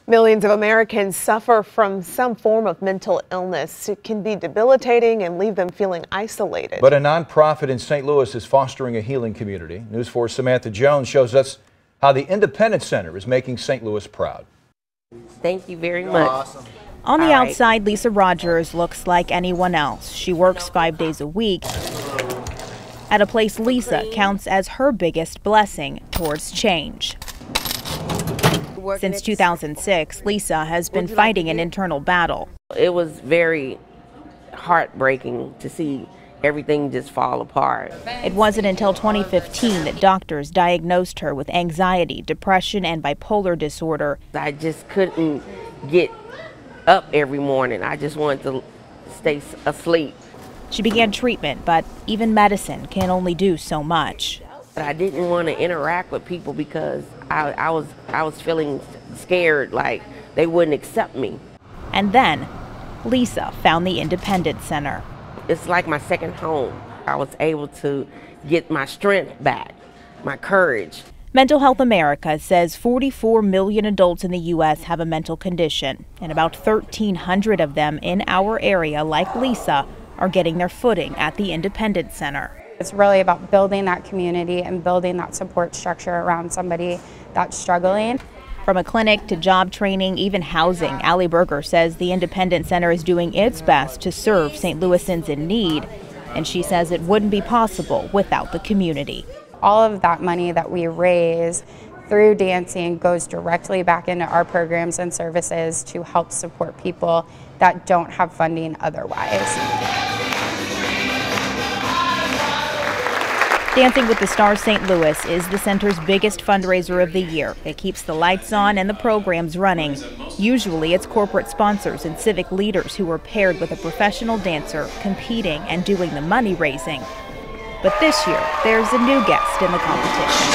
Millions of Americans suffer from some form of mental illness. It can be debilitating and leave them feeling isolated. But a nonprofit in St. Louis is fostering a healing community. News 4's Samantha Jones shows us how the Independence Center is making St. Louis proud. Thank you very much. Awesome. On the outside, Lisa Rogers looks like anyone else. She works 5 days a week at a place Lisa counts as her biggest blessing towards change. Since 2006, Lisa has been fighting an internal battle. It was very heartbreaking to see everything just fall apart. It wasn't until 2015 that doctors diagnosed her with anxiety, depression, and bipolar disorder. I just couldn't get up every morning. I just wanted to stay asleep. She began treatment, but even medicine can only do so much. But I didn't want to interact with people because I was feeling scared, like they wouldn't accept me. And then Lisa found the Independence Center. It's like my second home. I was able to get my strength back, my courage. Mental Health America says 44 million adults in the U.S. have a mental condition, and about 1,300 of them in our area, like Lisa, are getting their footing at the Independence Center. It's really about building that community and building that support structure around somebody that's struggling. From a clinic to job training, even housing, Allie Berger says the Independence Center is doing its best to serve St. Louisans in need, and she says it wouldn't be possible without the community. All of that money that we raise through dancing goes directly back into our programs and services to help support people that don't have funding otherwise. Dancing with the Stars St. Louis is the center's biggest fundraiser of the year. It keeps the lights on and the programs running. Usually it's corporate sponsors and civic leaders who are paired with a professional dancer competing and doing the money raising. But this year, there's a new guest in the competition.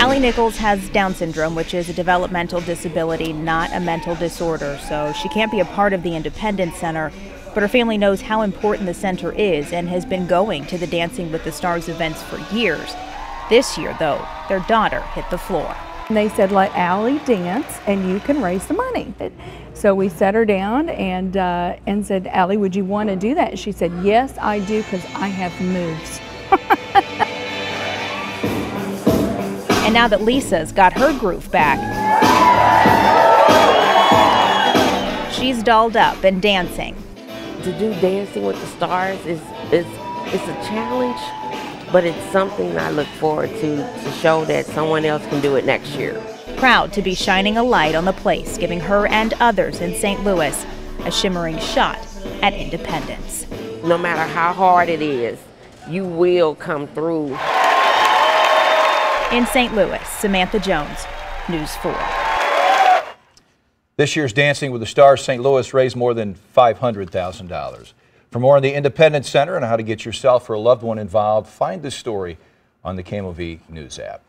Allie Nichols has Down syndrome, which is a developmental disability, not a mental disorder, so she can't be a part of the Independence Center. But her family knows how important the center is and has been going to the Dancing with the Stars events for years. This year, though, their daughter hit the floor. They said, let Allie dance and you can raise the money. So we sat her down and said, Allie, would you want to do that? She said, yes, I do, because I have moves. And now that Lisa's got her groove back, she's dolled up and dancing. To do Dancing with the Stars is a challenge, but it's something I look forward to show that someone else can do it next year. Proud to be shining a light on the place, giving her and others in St. Louis a shimmering shot at independence. No matter how hard it is, you will come through. In St. Louis, Samantha Jones, News 4. This year's Dancing with the Stars St. Louis raised more than $500,000. For more on the Independence Center and how to get yourself or a loved one involved, find this story on the KMOV News app.